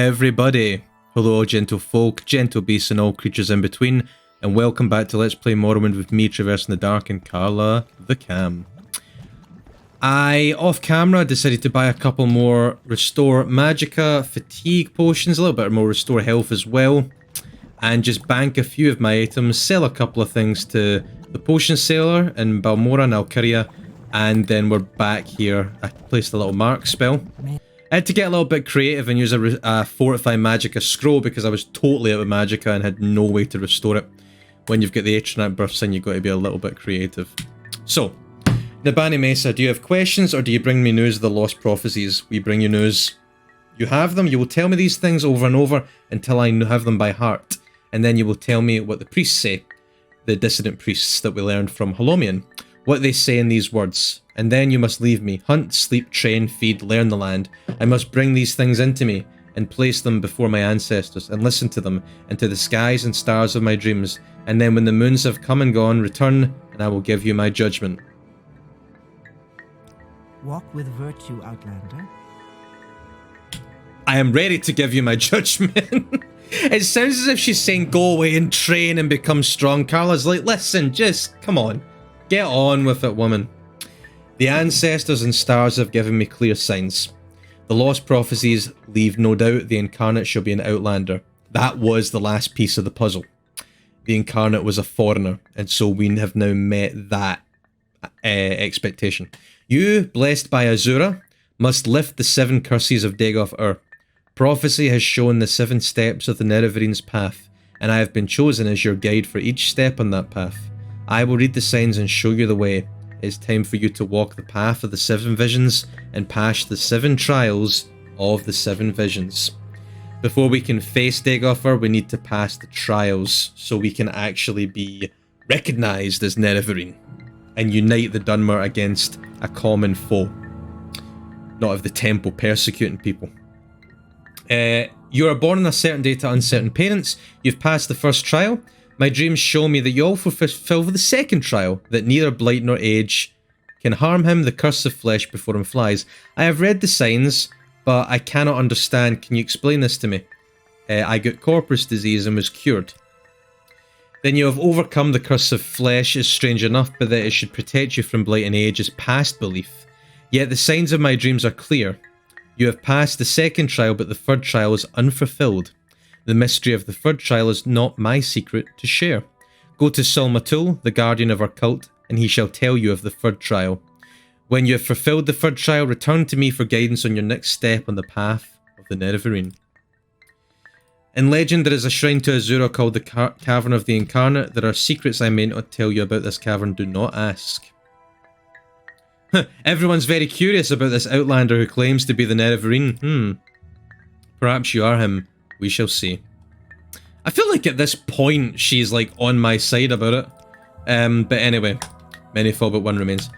everybody. Hello gentle folk, gentle beasts and all creatures in between, and welcome back to Let's Play Morrowind with me, Traversing the Dark, and Carla the Cam. I, off camera, decided to buy a couple more Restore Magicka Fatigue potions, a little bit more Restore Health as well, and just bank a few of my items, sell a couple of things to the potion seller in Balmora and Alcuria, and then we're back here. I placed a little mark spell. I had to get a little bit creative and use a Fortify Magicka scroll because I was totally out of Magicka and had no way to restore it. When you've got the Atronach buffs in, you've got to be a little bit creative. So, Nabani Mesa, do you have questions or do you bring me news of the Lost Prophecies? We bring you news. You have them, you will tell me these things over and over until I have them by heart. And then you will tell me what the priests say, the dissident priests that we learned from Holomian, what they say in these words. And then you must leave me. Hunt, sleep, train, feed, learn the land. I must bring these things into me and place them before my ancestors and listen to them and to the skies and stars of my dreams. And then when the moons have come and gone, return and I will give you my judgment. Walk with virtue, Outlander. I am ready to give you my judgment. It sounds as if she's saying go away and train and become strong. Carla's like, listen, just come on. Get on with it, woman. The ancestors and stars have given me clear signs. The Lost Prophecies leave no doubt the Incarnate shall be an Outlander. That was the last piece of the puzzle. The Incarnate was a foreigner, and so we have now met that expectation. You, blessed by Azura, must lift the 7 curses of Dagoth-Ur. Prophecy has shown the 7 steps of the Nerevarin's path, and I have been chosen as your guide for each step on that path. I will read the signs and show you the way. It's time for you to walk the path of the 7 visions and pass the 7 trials of the 7 visions. Before we can face Dagoth-Ur, we need to pass the trials so we can actually be recognised as Nerevarin and unite the Dunmer against a common foe. Not of the temple persecuting people. You are born on a certain day to uncertain parents. You've passed the first trial. My dreams show me that you all fulfill the second trial, that neither blight nor age can harm him, the curse of flesh before him flies. I have read the signs, but I cannot understand. Can you explain this to me? I got corpus disease and was cured. Then you have overcome the curse of flesh is strange enough, but that it should protect you from blight and age is past belief. Yet the signs of my dreams are clear. You have passed the second trial, but the third trial is unfulfilled. The mystery of the third trial is not my secret to share. Go to Solmatul, the guardian of our cult, and he shall tell you of the third trial. When you have fulfilled the third trial, return to me for guidance on your next step on the path of the Nerevarin. In legend, there is a shrine to Azura called the Cavern of the Incarnate. There are secrets I may not tell you about this cavern. Do not ask. Everyone's very curious about this Outlander who claims to be the Nerevarin. Perhaps you are him. We shall see. I feel like at this point she's like on my side about it. But anyway, many fall but one remains.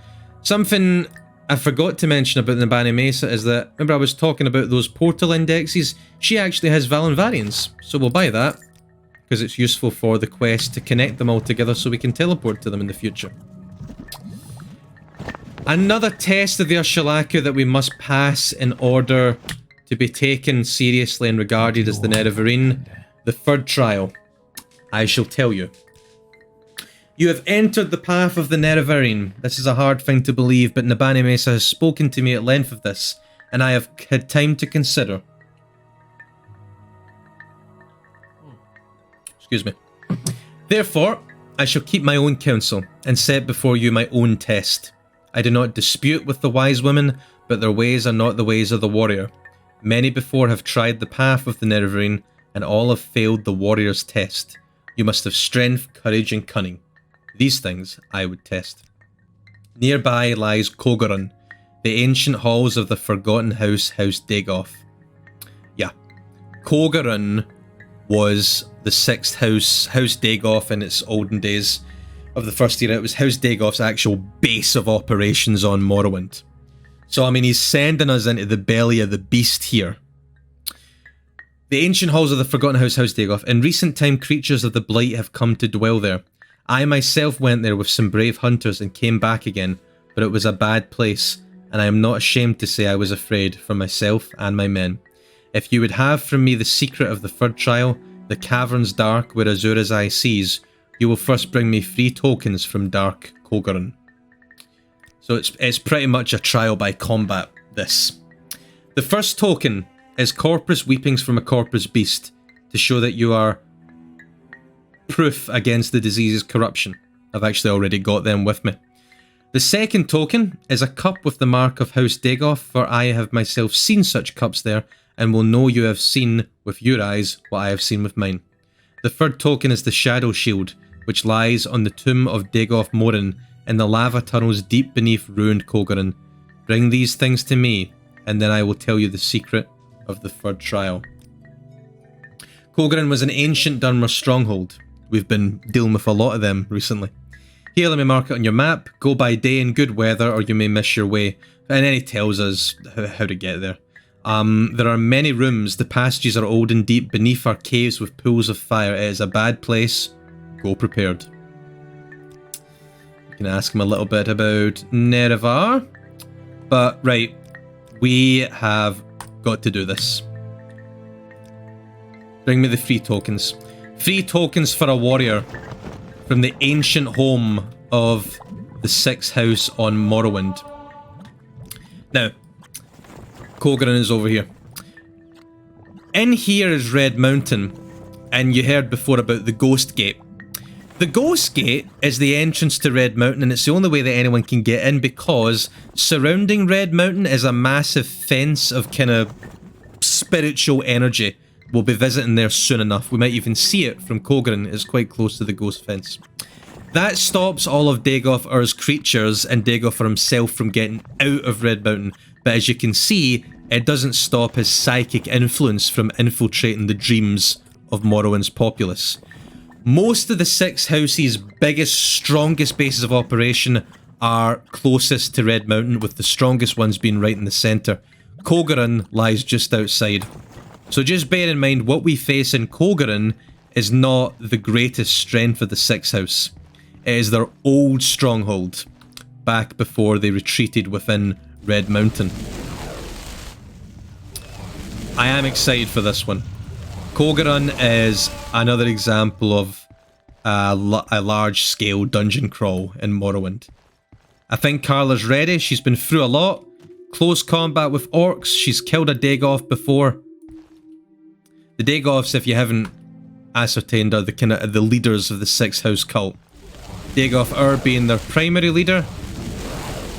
Something I forgot to mention about Nabani Mesa is that, remember I was talking about those portal indexes? She actually has Valen variants, so we'll buy that. Because it's useful for the quest to connect them all together so we can teleport to them in the future. Another test of the Ursulaku that we must pass in order to be taken seriously and regarded as the Nerevarin, the third trial. I shall tell you. You have entered the path of the Nerevarin. This is a hard thing to believe, but Nabani Mesa has spoken to me at length of this, and I have had time to consider. Excuse me. Therefore, I shall keep my own counsel, and set before you my own test. I do not dispute with the wise women, but their ways are not the ways of the warrior. Many before have tried the path of the Nerevarin, and all have failed the warrior's test. You must have strength, courage, and cunning. These things I would test. Nearby lies Kogarun, the ancient halls of the forgotten house, House Dagoth. Yeah, Kogarun was the 6th house, House Dagoth in its olden days of the first era. It was House Dagoth's actual base of operations on Morrowind. So, I mean, he's sending us into the belly of the beast here. The ancient halls of the Forgotten House, House Dagoth. In recent time, creatures of the Blight have come to dwell there. I myself went there with some brave hunters and came back again, but it was a bad place, and I am not ashamed to say I was afraid for myself and my men. If you would have from me the secret of the third trial, the caverns dark where Azura's eye sees, you will first bring me 3 tokens from Dark Kogoran. So it's pretty much a trial by combat, this. The first token is Corpus Weepings from a Corpus Beast, to show that you are proof against the disease's corruption. I've actually already got them with me. The second token is a cup with the mark of House Dagoth, for I have myself seen such cups there, and will know you have seen with your eyes what I have seen with mine. The third token is the Shadow Shield, which lies on the tomb of Dagoth Morin in the lava tunnels deep beneath ruined Kogoran. Bring these things to me, and then I will tell you the secret of the third trial. Kogoran was an ancient Dunmer stronghold. We've been dealing with a lot of them recently. Here, let me mark it on your map. Go by day in good weather or you may miss your way. And then he tells us how to get there. There are many rooms. The passages are old and deep. Beneath are caves with pools of fire. It is a bad place. Go prepared. You can ask him a little bit about Nerevar. But, right, we have got to do this. Bring me the 3 tokens. 3 tokens for a warrior from the ancient home of the 6th house on Morrowind. Now, Kogoran is over here. In here is Red Mountain, and you heard before about the Ghost Gate. The Ghost Gate is the entrance to Red Mountain, and it's the only way that anyone can get in, because surrounding Red Mountain is a massive fence of kind of spiritual energy. We'll be visiting there soon enough. We might even see it from Kogoran. It's quite close to the ghost fence. That stops all of Dagoth Ur's creatures and Dagoth himself from getting out of Red Mountain. But as you can see, it doesn't stop his psychic influence from infiltrating the dreams of Morrowind's populace. Most of the 6 houses' biggest, strongest bases of operation are closest to Red Mountain, with the strongest ones being right in the centre. Kogoran lies just outside. So just bear in mind, what we face in Kogoran is not the greatest strength of the 6th house. It is their old stronghold, back before they retreated within Red Mountain. I am excited for this one. Kogoran is another example of a large-scale dungeon crawl in Morrowind. I think Carla's ready. She's been through a lot. Close combat with orcs. She's killed a Dagoth before. The Dagoths, if you haven't ascertained, are the leaders of the 6th house cult. Dagoth Ur being their primary leader,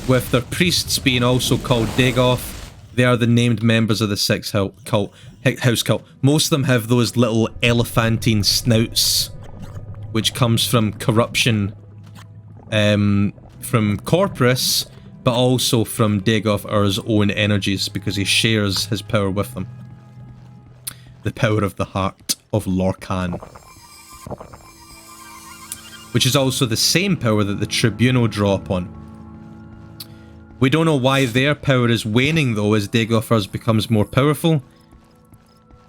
with their priests being also called Dagoth. They are the named members of the 6th house cult. Most of them have those little elephantine snouts, which comes from corruption from Corpus, but also from Dagoth Ur's own energies, because he shares his power with them. The power of the heart of Lorkhan. Which is also the same power that the Tribunal draw upon. We don't know why their power is waning though, as Dagoth Ur's becomes more powerful.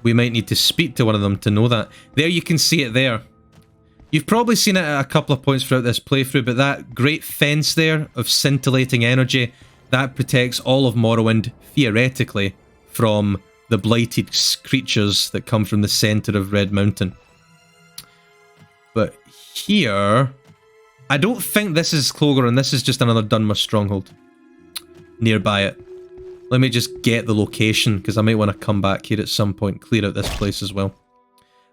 We might need to speak to one of them to know that. There you can see it there. You've probably seen it at a couple of points throughout this playthrough, but that great fence there of scintillating energy, that protects all of Morrowind, theoretically, from the blighted creatures that come from the centre of Red Mountain. But here, I don't think this is Kogoran, this is just another Dunmer stronghold nearby it. Let me just get the location, because I might want to come back here at some point, clear out this place as well.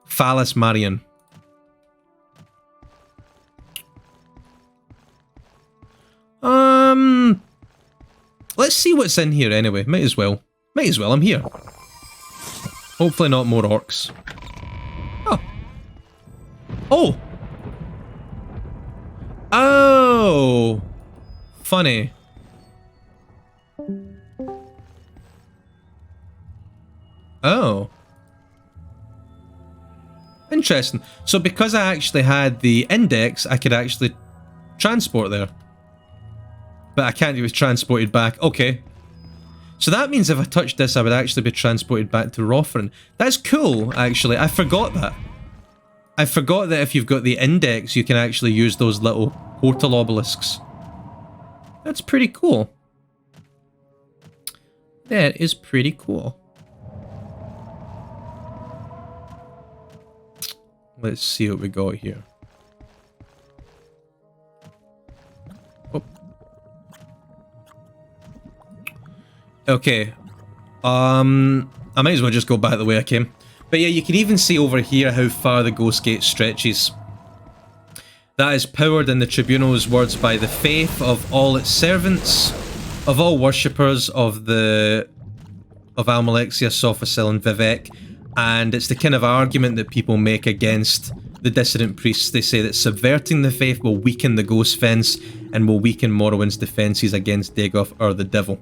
Phallus Marion. Let's see what's in here anyway. Might as well. I'm here. Hopefully not more orcs. Oh! Oh! Funny. Oh. Interesting. So because I actually had the index, I could actually transport there. But I can't be transported back. Okay. So that means if I touched this, I would actually be transported back to Rothren. That's cool, actually. I forgot that. I forgot that if you've got the index, you can actually use those little portal obelisks. That's pretty cool. That is pretty cool. Let's see what we got here. Oh. Okay. I might as well just go back the way I came. But yeah, you can even see over here how far the Ghost Gate stretches. That is powered in the Tribunal's words by the faith of all its servants, of all worshippers of Almalexia, Sophisil and Vivek, and it's the kind of argument that people make against the dissident priests. They say that subverting the faith will weaken the Ghost Fence and will weaken Morrowind's defences against Dagoth or the Devil.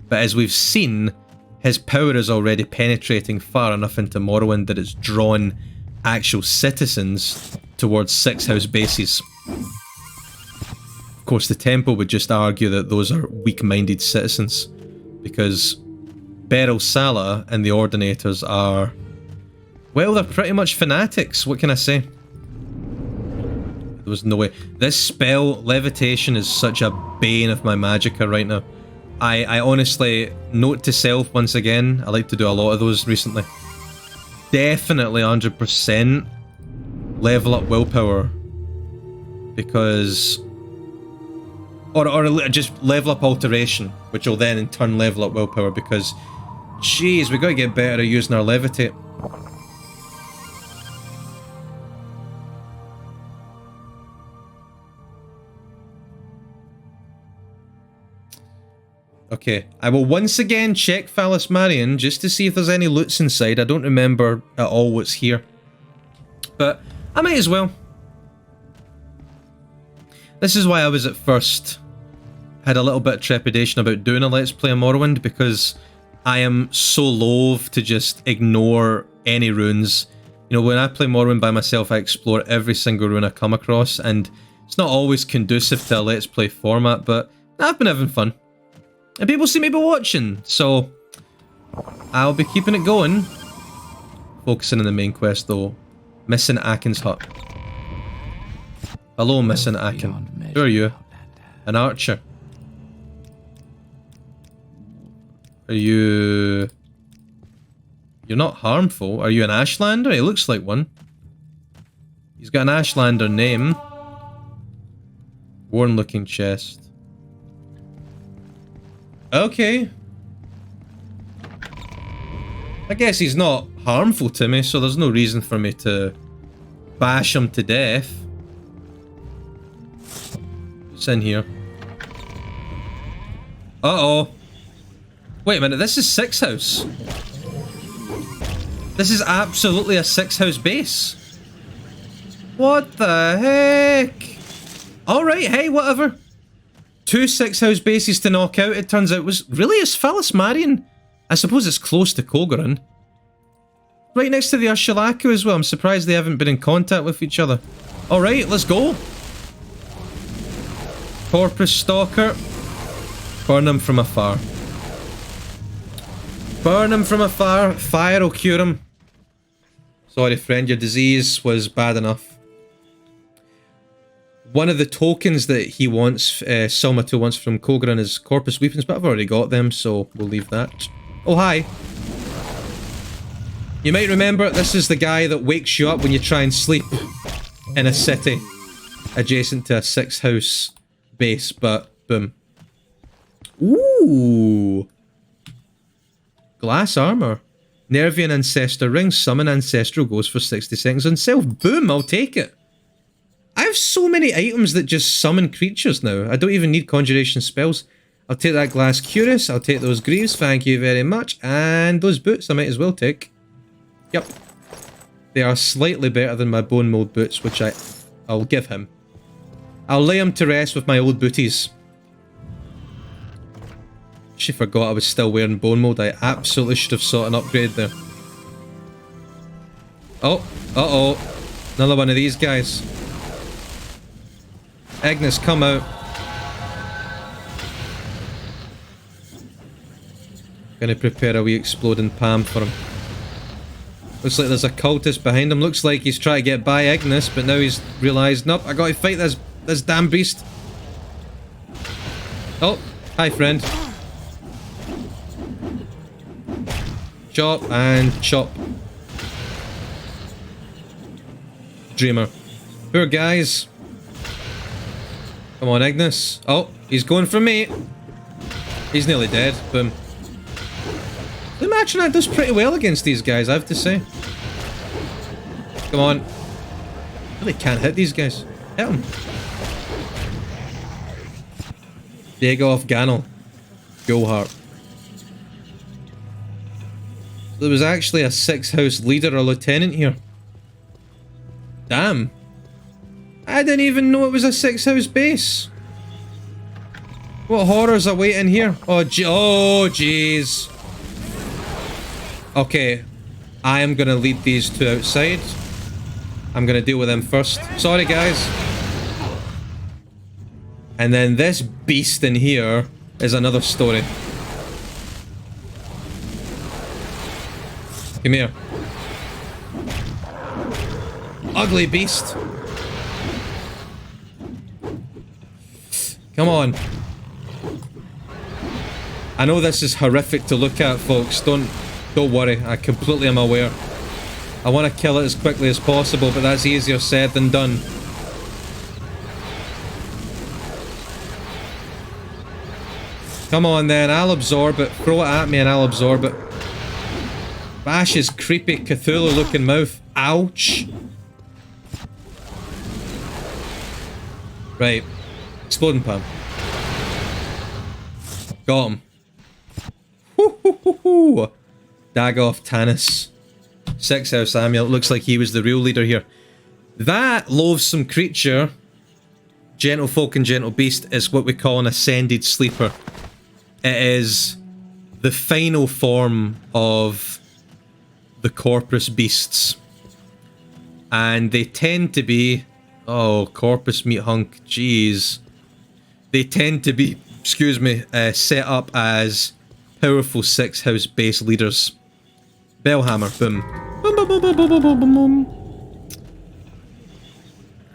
But as we've seen, his power is already penetrating far enough into Morrowind that it's drawn actual citizens towards Six House bases. Of course, the Temple would just argue that those are weak-minded citizens, because Beryl Sala and the Ordinators are, well, they're pretty much fanatics. What can I say? There was no way. This spell, Levitation, is such a bane of my magicka right now. I honestly, note to self once again, I like to do a lot of those recently. Definitely 100% level up willpower. Because... Or just level up alteration, which will then in turn level up willpower, because... Jeez, we gotta get better at using our levitate. Okay, I will once again check Phallus Marion just to see if there's any loots inside. I don't remember at all what's here. But I might as well. This is why I was at first had a little bit of trepidation about doing a Let's Play of Morrowind, because I am so loath to just ignore any runes. You know, when I play Morrowind by myself, I explore every single rune I come across, and it's not always conducive to a Let's Play format, but I've been having fun. And people seem to be watching, so I'll be keeping it going. Focusing on the main quest though. Missing Akin's hut. Hello, Missing Akin. Who are you? An archer. Are you... You're not harmful. Are you an Ashlander? He looks like one. He's got an Ashlander name. Worn looking chest. Okay. I guess he's not harmful to me, so there's no reason for me to bash him to death. What's in here? Uh-oh. Wait a minute, this is Six House. This is absolutely a Six House base. What the heck? Alright, hey, whatever. 2 Six House bases to knock out, it turns out, was... Really? Is Phallus Marion? I suppose it's close to Kogoran. Right next to the Ursulaku as well. I'm surprised they haven't been in contact with each other. Alright, let's go. Corpus Stalker. Burn him from afar. Burn him from afar. Fire will cure him. Sorry, friend, your disease was bad enough. One of the tokens that he wants, Selma2 wants from Kogoran is Corpus Weapons, but I've already got them, so we'll leave that. Oh, hi. You might remember, this is the guy that wakes you up when you try and sleep in a city adjacent to a Six House base, but boom. Ooh. Glass armor. Nervian Ancestor Ring. Summon Ancestral goes for 60 seconds on self. Boom, I'll take it. I have so many items that just summon creatures now. I don't even need conjuration spells. I'll take that glass cuirass. I'll take those greaves. Thank you very much. And those boots I might as well take. Yep. They are slightly better than my bone mold boots, which I'll give him. I'll lay him to rest with my old booties. She forgot I was still wearing bone mold. I absolutely should have sought an upgrade there. Oh, uh-oh. Another one of these guys. Ignis, come out. Gonna prepare a wee exploding palm for him. Looks like there's a cultist behind him. Looks like he's trying to get by Ignis, but now he's realised, nope, I gotta fight this damn beast. Oh, hi friend. Chop and chop. dreamer. Poor guys. Come on, Ignis. Oh, he's going for me. He's nearly dead. Boom. The Matronite does pretty well against these guys, I have to say. Come on. Really can't hit these guys. Hit him. Dagoff Ganel. Goldheart. There was actually a 6th house leader or lieutenant here. Damn. I didn't even know it was a 6th house base. What horrors are waiting here? Oh, jeez. Okay. I am gonna lead these two outside. I'm gonna deal with them first. Sorry, guys. And then this beast in here is another story. Come here. Ugly beast. Come on. I know this is horrific to look at, folks. Don't worry. I completely am aware. I want to kill it as quickly as possible, but that's easier said than done. Come on then, I'll absorb it. Throw it at me and I'll absorb it. Bash his creepy Cthulhu looking mouth. Ouch. Right. Exploding palm. Got him. Woo-hoo-hoo-hoo. Dagoff Tanis. 6th house Samuel. It looks like he was the real leader here. That loathsome creature, gentle folk and gentle beast, is what we call an ascended sleeper. It is the final form of the corpus beasts. And they tend to be... Oh, corpus meat hunk. Jeez. They tend to be, excuse me, set up as powerful 6th house base leaders. Bellhammer. Boom. Boom, boom, boom, boom, boom, boom, boom, boom.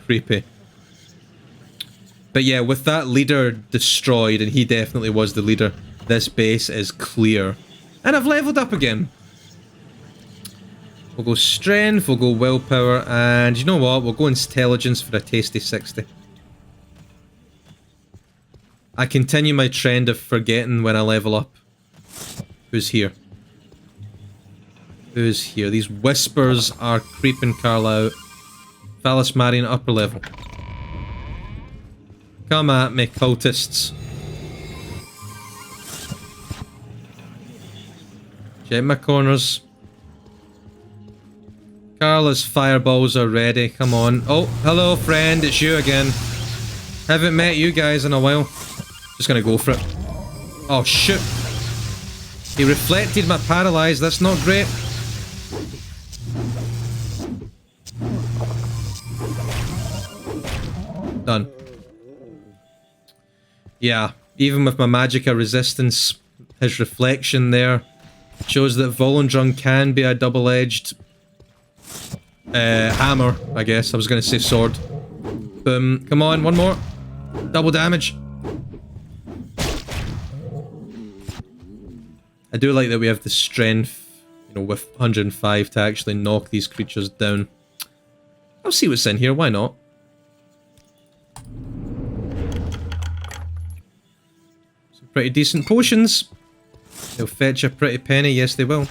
Creepy. But yeah, with that leader destroyed, and he definitely was the leader, this base is clear. And I've leveled up again. We'll go strength, we'll go willpower, and you know what? We'll go intelligence for a tasty 60. I continue my trend of forgetting when I level up. Who's here? Who's here? These whispers are creeping Carl out. Phallus Marian upper level. Come at me, cultists. Check my corners. Carla's fireballs are ready. Come on. Oh, hello, friend. It's you again. Haven't met you guys in a while. Just gonna go for it. Oh, shoot. He reflected my paralyze. That's not great. Done. Yeah, even with my Magicka resistance, his reflection there shows that Volendrung can be a double-edged hammer, I guess. I was going to say sword. Boom. Come on, one more. Double damage. I do like that we have the strength, you know, with 105 to actually knock these creatures down. I'll see what's in here, why not? Some pretty decent potions. They'll fetch a pretty penny, yes they will.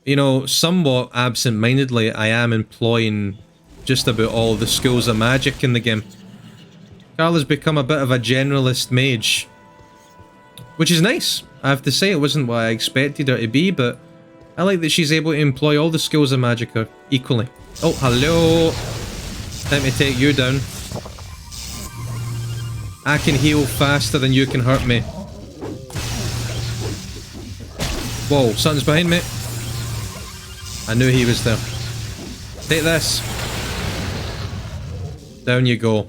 You know, somewhat absent-mindedly, I am employing just about all the schools of magic in the game. Carl has become a bit of a generalist mage. Which is nice. I have to say, it wasn't what I expected her to be, but I like that she's able to employ all the skills of Magicka equally. Oh, hello! Time to take you down. I can heal faster than you can hurt me. Whoa, something's behind me. I knew he was there. Take this. Down you go.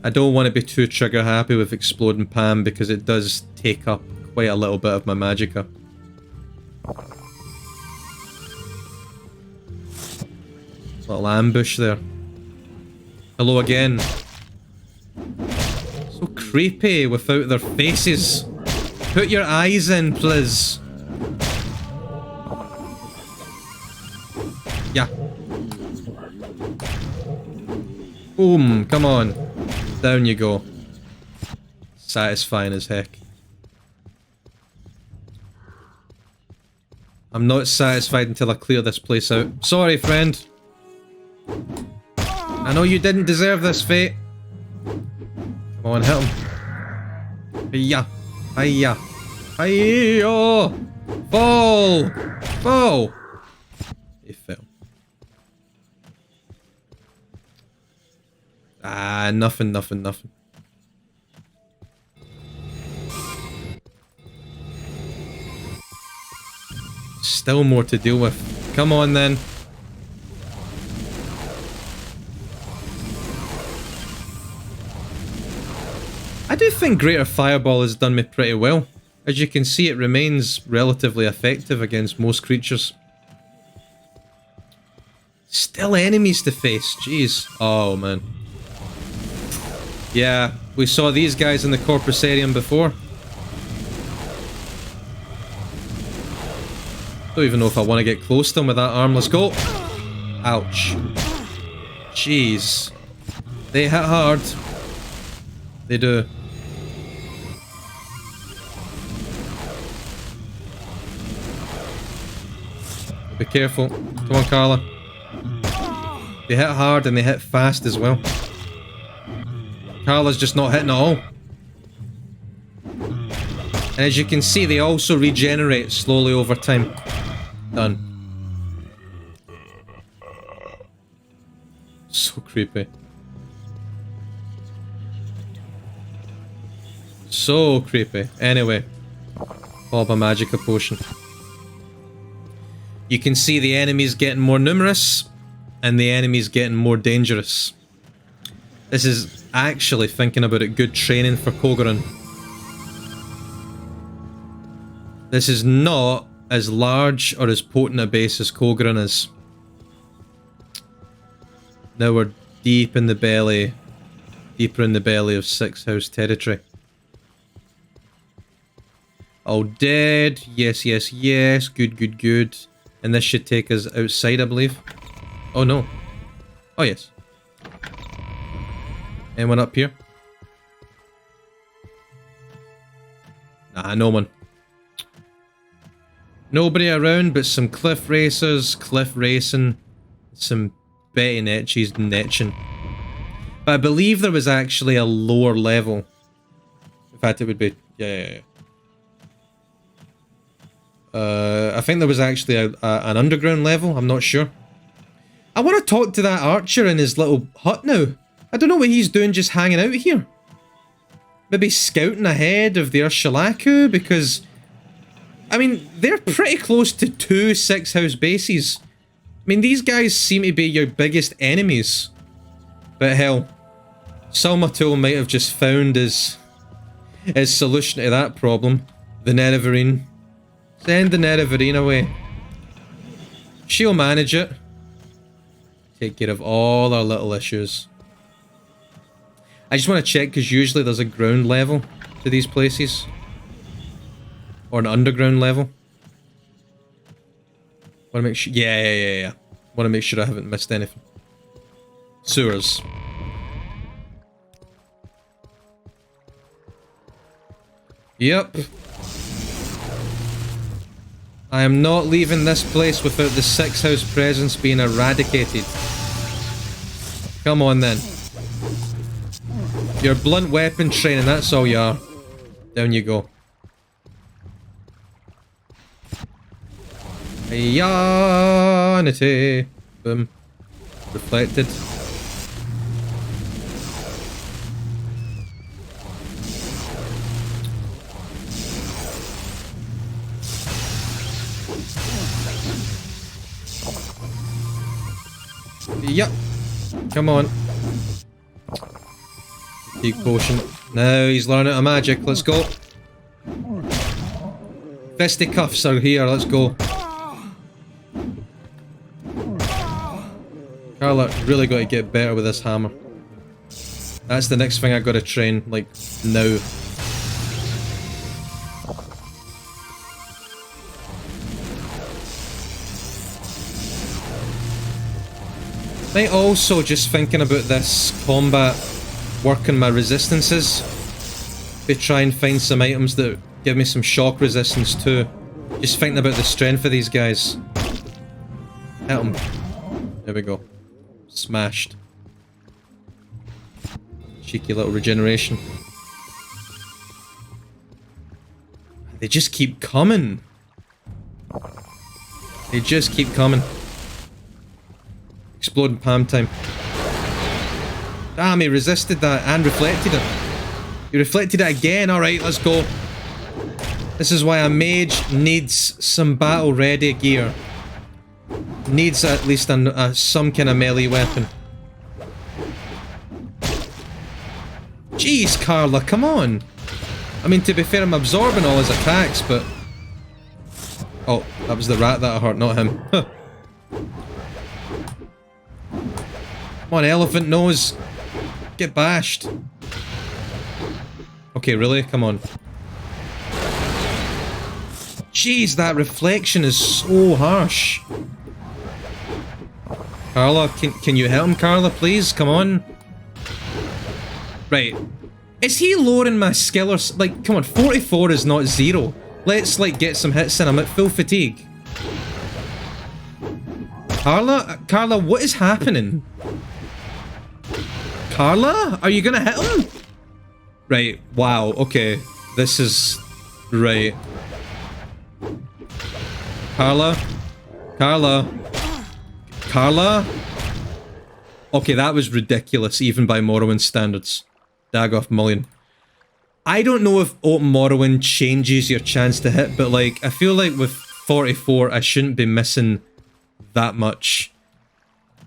I don't want to be too trigger happy with Exploding Palm because it does take up quite a little bit of my Magicka. Little ambush there. Hello again. So creepy without their faces. Put your eyes in, please. Yeah. Boom, come on. Down you go. Satisfying as heck. I'm not satisfied until I clear this place out. Sorry, friend. I know you didn't deserve this fate. Come on, hit him. Hiya. Hiya. Hiya. Fall. Fall. He fell. Ah, nothing. Still more to deal with. Come on, then. I do think Greater Fireball has done me pretty well. As you can see, it remains relatively effective against most creatures. Still enemies to face, jeez. Oh, man. Yeah, we saw these guys in the Corpusarium before. Don't even know if I want to get close to them with that arm. Let's go. Ouch. Jeez. They hit hard. They do. Be careful. Come on, Carla. They hit hard and they hit fast as well. Carla's just not hitting at all. And as you can see, they also regenerate slowly over time. Done. So creepy. So creepy. Anyway. Bob a Magica potion. You can see the enemies getting more numerous, and the enemies getting more dangerous. This is actually, thinking about it, good training for Kogoran. This is not as large or as potent a base as Kogoran is. Now we're deep in the belly, deeper in the belly of 6th House territory. All dead. Yes, yes, yes. Good, good, good. And this should take us outside, I believe. Oh, no. Oh, yes. Anyone up here? Nah, no one. Nobody around but some cliff racers, cliff racing, some Betty Netchies netching. But I believe there was actually a lower level. In fact, it would be... Yeah. I think there was actually an underground level. I'm not sure. I want to talk to that archer in his little hut now. I don't know what he's doing just hanging out here. Maybe scouting ahead of the Ursulaku, because... I mean, they're pretty close to 2 6th House bases. I mean, these guys seem to be your biggest enemies. But hell, Salmatul might have just found his solution to that problem. The Nerevarine. Send the Nerevarine away. She'll manage it. Take care of all our little issues. I just want to check, because usually there's a ground level to these places. Or an underground level. Want to make sure... Yeah. Want to make sure I haven't missed anything. Sewers. Yep. I am not leaving this place without the 6th House presence being eradicated. Come on then. Your blunt weapon training, that's all you are. Down you go. Yanity. Boom. Reflected. Yep. Come on. Fatigue potion. Now he's learning a magic. Let's go. Fisticuffs are here. Let's go. Carla, really got to get better with this hammer. That's the next thing I gotta train, like, now. Might also, just thinking about this combat, working my resistances. Maybe try and find some items that give me some shock resistance too. Just thinking about the strength of these guys. Hit them. There we go. Smashed. Cheeky little regeneration. They just keep coming. They just keep coming. Exploding palm time. Damn, he resisted that and reflected it. He reflected it again. Alright, let's go. This is why a mage needs some battle ready gear. Needs at least some kind of melee weapon. Jeez, Carla, come on. I mean, to be fair, I'm absorbing all his attacks, but... Oh, that was the rat that I hurt, not him. Come on, elephant nose. Get bashed. Okay, really? Come on. Jeez, that reflection is so harsh. Carla, can you hit him, Carla, please? Come on. Right. Is he lowering my skill or... Like, come on, 44 is not 0. Let's, like, get some hits in. I'm at full fatigue. Carla, what is happening? Carla? Are you gonna hit him? Right, wow, okay. This is... Right. Carla? Okay, that was ridiculous, even by Morrowind standards. Dagoff million. I don't know if Open Morrowind changes your chance to hit, but like, I feel like with 44, I shouldn't be missing that much.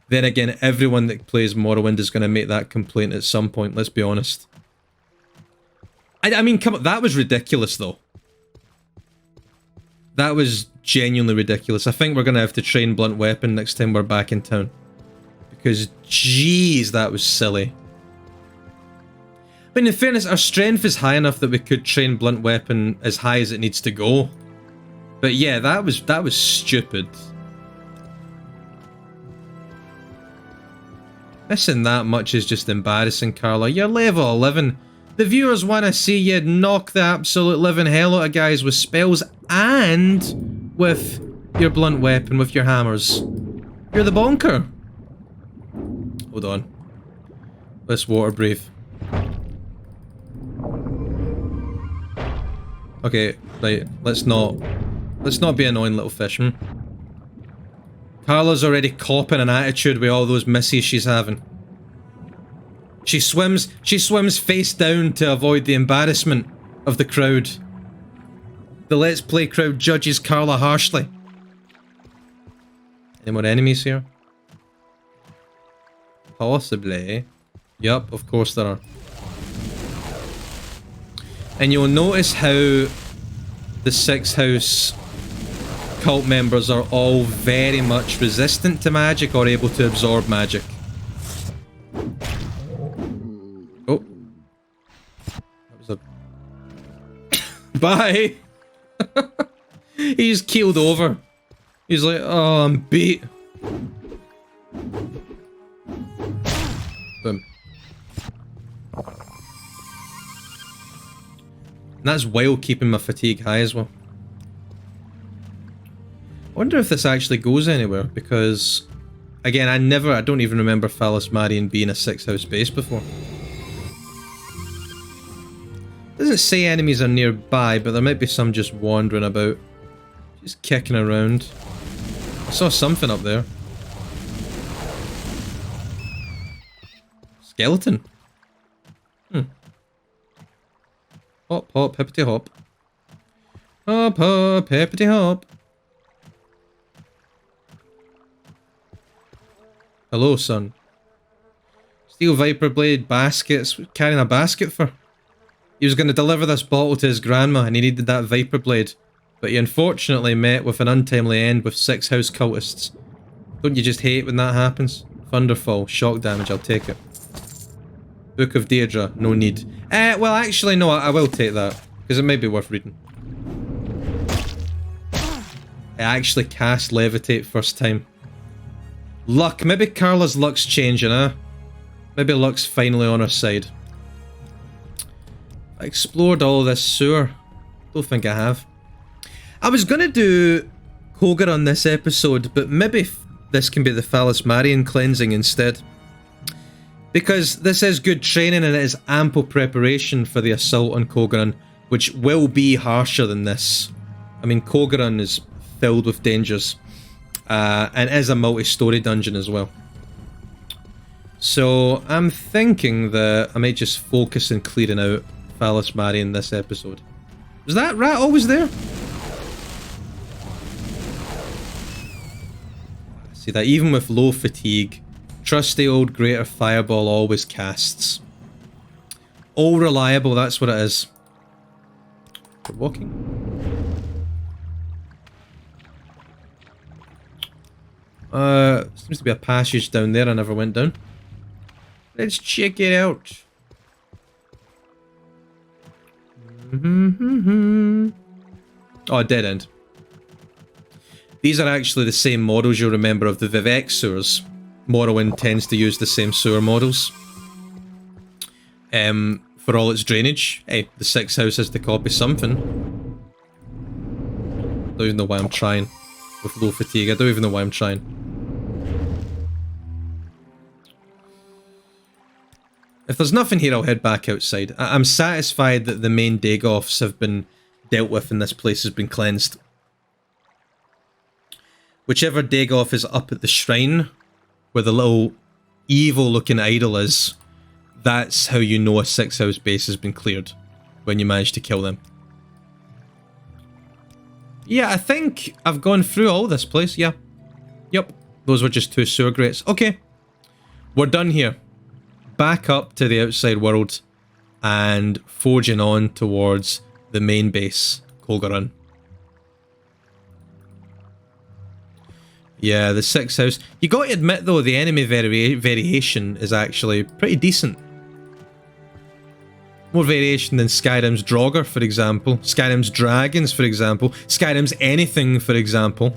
Then again, everyone that plays Morrowind is going to make that complaint at some point, let's be honest. I mean, come on, that was ridiculous though. That was genuinely ridiculous. I think we're going to have to train blunt weapon next time we're back in town. Because, jeez, that was silly. I mean, in fairness, our strength is high enough that we could train blunt weapon as high as it needs to go. But yeah, that was stupid. Missing that much is just embarrassing, Carla. You're level 11. The viewers want to see you knock the absolute living hell out of guys with spells and with your blunt weapon, with your hammers. You're the bonker. Hold on. Let's water breathe. Okay, right, let's not be annoying little fishmen. Carla's already copping an attitude with all those misses she's having. She swims face down to avoid the embarrassment of the crowd. The Let's Play crowd judges Carla harshly. Any more enemies here? Possibly. Yup, of course there are. And you'll notice how the 6th house cult members are all very much resistant to magic or able to absorb magic. Oh. That was a... Bye! He's keeled over. He's like, oh, I'm beat. Boom. And that's while keeping my fatigue high as well. I wonder if this actually goes anywhere, because... Again, I don't even remember Phallus Marion being a 6th house base before. Doesn't say enemies are nearby, but there might be some just wandering about. Just kicking around. I saw something up there. Skeleton. Hop, hop, hippity hop. Hop, hop, hippity hop. Hello, son. Steel Viper Blade baskets. Carrying a basket for? He was going to deliver this bottle to his grandma and he needed that Viper Blade. But he unfortunately met with an untimely end with 6 house cultists. Don't you just hate when that happens? Thunderfall, shock damage, I'll take it. Book of Deirdre, no need. Well, actually, no, I will take that, because it may be worth reading. I actually cast Levitate first time. Luck. Maybe Carla's luck's changing, huh? Maybe luck's finally on her side. I explored all this sewer. Don't think I have. I was gonna do Koger on this episode, but maybe this can be the Phallus Marian cleansing instead. Because this is good training and it is ample preparation for the assault on Kogeran, which will be harsher than this. I mean, Kogeran is filled with dangers, and is a multi-story dungeon as well. So I'm thinking that I might just focus on clearing out Phallus Marian this episode. Was that rat always there? See that even with low fatigue, trusty old Greater Fireball always casts. All reliable, that's what it is. We're walking. Seems to be a passage down there I never went down. Let's check it out. Oh, dead end. These are actually the same models you'll remember of the Vivek sewers. Morrowind tends to use the same sewer models. For all its drainage. Hey, the 6th house has to copy something. Don't even know why I'm trying. With low fatigue, I don't even know why I'm trying. If there's nothing here, I'll head back outside. I'm satisfied that the main Dagoffs have been dealt with and this place has been cleansed. Whichever Dagoff is up at the shrine, where the little evil-looking idol is, that's how you know a 6th house base has been cleared, when you manage to kill them. Yeah, I think I've gone through all this place, yeah. Yep, those were just 2 sewer grates. Okay, we're done here. Back up to the outside world and forging on towards the main base, Kogeran. Yeah, the 6th house. You got to admit though, the enemy variation is actually pretty decent. More variation than Skyrim's Draugr, for example. Skyrim's Dragons, for example. Skyrim's anything, for example.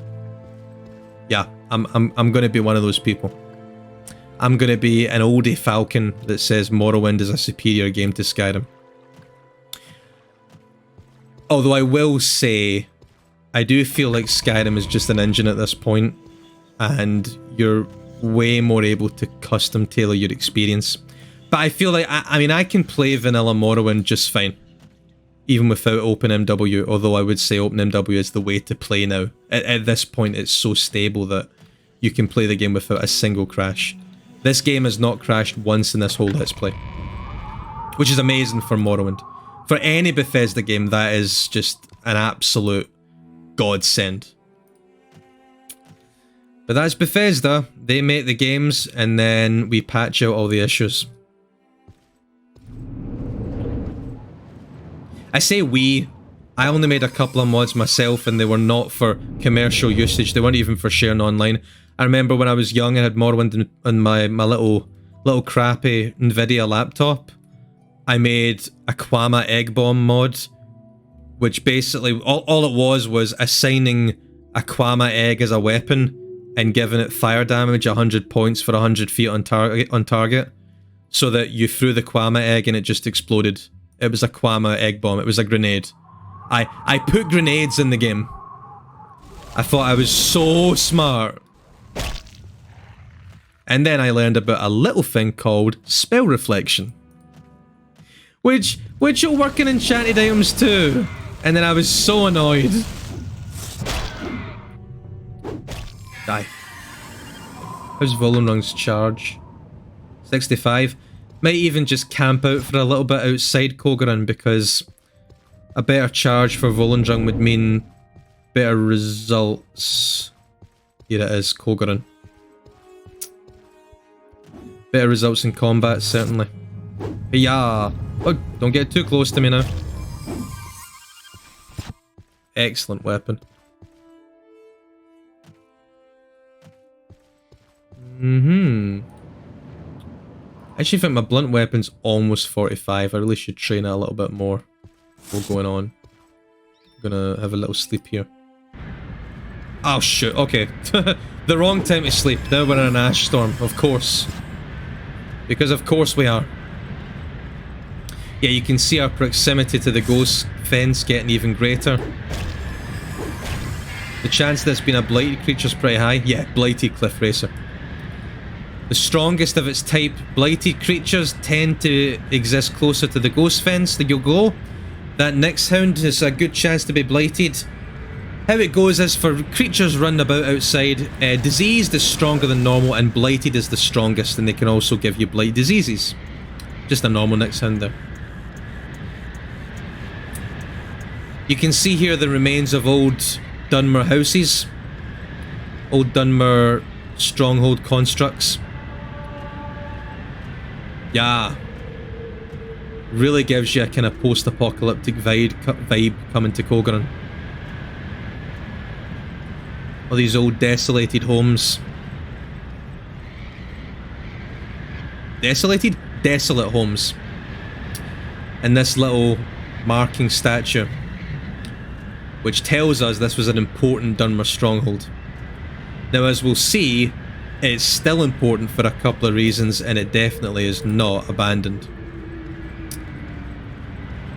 Yeah, I'm gonna be one of those people. I'm gonna be an oldie falcon that says Morrowind is a superior game to Skyrim. Although I will say, I do feel like Skyrim is just an engine at this point, and you're way more able to custom tailor your experience. But I feel like, I mean, I can play vanilla Morrowind just fine, even without OpenMW, although I would say OpenMW is the way to play now. At this point, it's so stable that you can play the game without a single crash. This game has not crashed once in this whole Let's Play, which is amazing for Morrowind. For any Bethesda game, that is just an absolute godsend. But that's Bethesda. They make the games, and then we patch out all the issues. I say we. I only made a couple of mods myself, and they were not for commercial usage. They weren't even for sharing online. I remember when I was young, I had Morrowind on my little crappy Nvidia laptop. I made a Quama egg bomb mod, which basically all it was assigning a Quama egg as a weapon and giving it fire damage 100 points for 100 feet on target, so that you threw the Quama egg and it just exploded. It was a Quama egg bomb. It was a grenade. I put grenades in the game. I thought I was so smart. And then I learned about a little thing called spell reflection, which will work in enchanted items too. And then I was so annoyed. Die. How's Volunrung's charge? 65. Might even just camp out for a little bit outside Kogeran, because a better charge for Volunrung would mean better results. Here it is, Kogeran. Better results in combat, certainly. Yeah. Oh, don't get too close to me now. Excellent weapon. I actually think my blunt weapon's almost 45. I really should train it a little bit more before going on. I'm gonna have a little sleep here. Oh shoot, okay. The wrong time to sleep. Now we're in an ash storm, of course. Because of course we are. Yeah, you can see our proximity to the ghost fence getting even greater. The chance that's been a blighted creature's pretty high. Yeah, blighted cliff racer. The strongest of its type, blighted creatures tend to exist closer to the ghost fence that you'll go. That Nyx Hound is a good chance to be blighted. How it goes is for creatures running about outside, diseased is stronger than normal and blighted is the strongest, and they can also give you blight diseases. Just a normal Nyx Hound there. You can see here the remains of old Dunmer houses. Old Dunmer stronghold constructs. Yeah. Really gives you a kind of post-apocalyptic vibe coming to Kogoran. All these old desolated homes. Desolated? Desolate homes. And this little marking statue, which tells us this was an important Dunmer stronghold. Now, as we'll see, it's still important for a couple of reasons, and it definitely is not abandoned.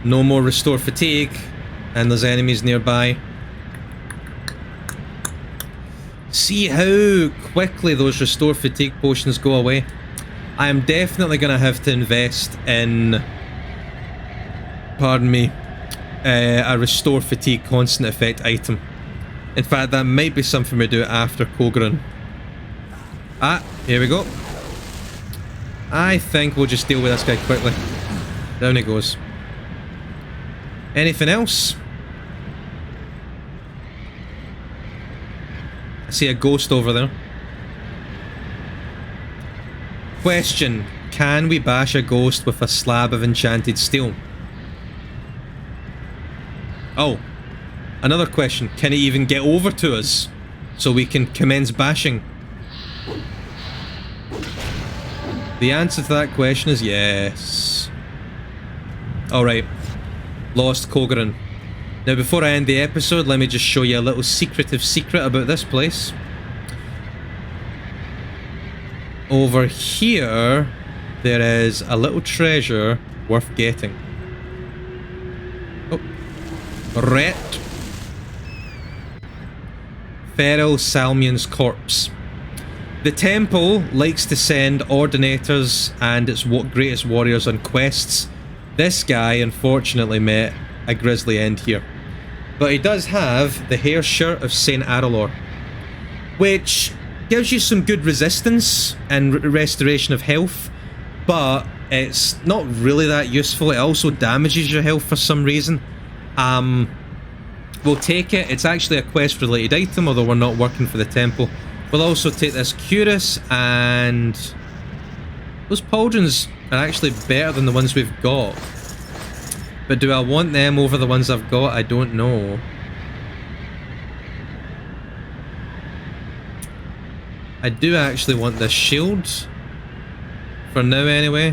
No more restore fatigue, and there's enemies nearby. See how quickly those restore fatigue potions go away. I am definitely going to have to invest in, pardon me, a restore fatigue constant effect item. In fact, that might be something we do after Kogoran. Ah, here we go. I think we'll just deal with this guy quickly. Down he goes. Anything else? I see a ghost over there. Question: can we bash a ghost with a slab of enchanted steel? Oh, another question. Can it even get over to us so we can commence bashing? The answer to that question is yes. Alright. Lost Kogoran. Now, before I end the episode, let me just show you a little secretive secret about this place. Over here, there is a little treasure worth getting. Oh. Ret. Feral Salmian's corpse. The temple likes to send ordinators and its greatest warriors on quests. This guy unfortunately met a grisly end here. But he does have the hair shirt of Saint Aralor, which gives you some good resistance and restoration of health, but it's not really that useful. It also damages your health for some reason. We'll take it. It's actually a quest related item, although we're not working for the temple. We'll also take this cuirass, and those pauldrons are actually better than the ones we've got. But do I want them over the ones I've got? I don't know. I do actually want this shield. For now anyway.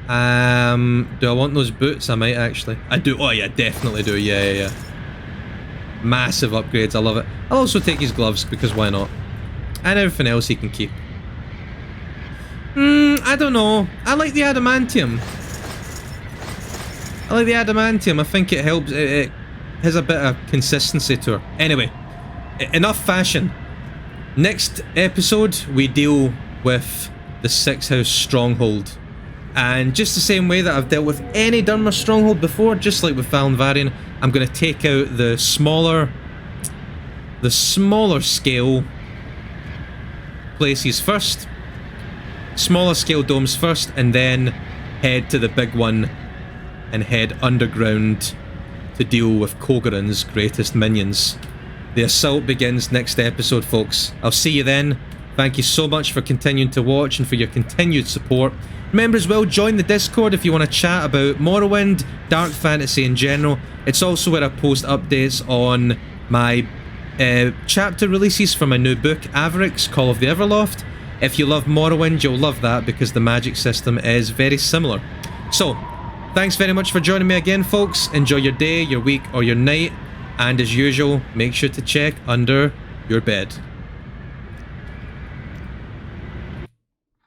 Do I want those boots? I might actually. I do. Oh yeah, definitely do. Yeah. Massive upgrades. I love it. I'll also take his gloves because why not? And everything else he can keep. I don't know. I like the adamantium. I think it helps. It has a bit of consistency to her. Anyway, enough fashion. Next episode, we deal with the 6th House Stronghold. And just the same way that I've dealt with any Dunmer Stronghold before, just like with Valenvarian, I'm going to take out the smaller scale places first. Smaller scale domes first, and then head to the big one and head underground to deal with Kogoran's greatest minions. The assault begins next episode, folks. I'll see you then. Thank you so much for continuing to watch and for your continued support. Remember as well, join the Discord if you want to chat about Morrowind, Dark Fantasy in general. It's also where I post updates on my chapter releases for my new book, Avarix, Call of the Everloft. If you love Morrowind, you'll love that because the magic system is very similar. So, thanks very much for joining me again, folks. Enjoy your day, your week, or your night. And as usual, make sure to check under your bed.